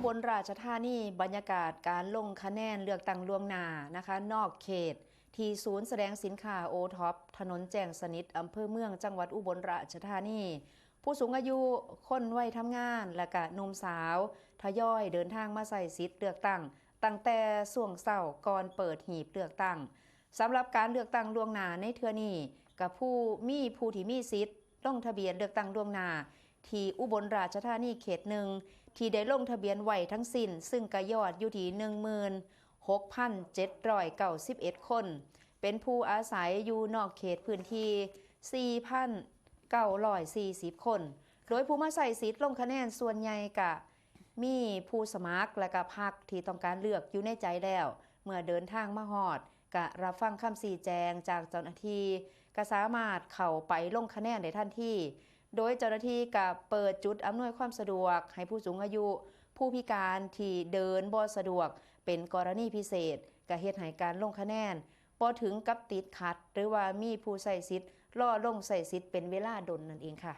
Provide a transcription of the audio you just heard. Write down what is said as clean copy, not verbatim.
บลราชธานีบรรยากาศการลงคะแนนเลือกตั้งล่วงหน้านะคะนอกเขตที่ศูนย์แสดงสินค้าโอท็อปถนนแจ้งสนิทอำเภอเมืองจังหวัดอุบลราชธานีผู้สูงอายุคนวัยทำงานและก็หนุ่มสาวทยอยเดินทางมาใส่สิทธิ์เลือกตั้งตั้งแต่ช่วงเช้าก่อนเปิดหีบเลือกตั้งสำหรับการเลือกตั้งล่วงหน้าในเทื่อนี้กับผู้ที่มีสิทธิ์ลงทะเบียนเลือกตั้งล่วงหน้าที่อุบลราชธานีเขตหนึ่งที่ได้ลงทะเบียนไว้ทั้งสิ้นซึ่งกระยอดอยู่ที่16,791 คนเป็นผู้อาศัยอยู่นอกเขตพื้นที่4,940 คนโดยผู้มาใส่สิทธิ์ลงคะแนนส่วนใหญ่กะมีผู้สมัครและก็พรรคที่ต้องการเลือกอยู่ในใจแล้วเมื่อเดินทางมาฮอดกะรับฟังคำชี้แจงจากเจ้าหน้าที่ก็สามารถเข้าไปลงคะแนนได้ทันทีโดยเจ้าหน้าที่ก็เปิดจุดอำนวยความสะดวกให้ผู้สูงอายุผู้พิการที่เดินบ่สะดวกเป็นกรณีพิเศษก็เฮ็ดให้การลงคะแนนบ่ถึงกับติดขัดหรือว่ามีผู้ใช้สิทธิ์รอลงใช้สิทธิ์เป็นเวลาดนนั่นเองค่ะ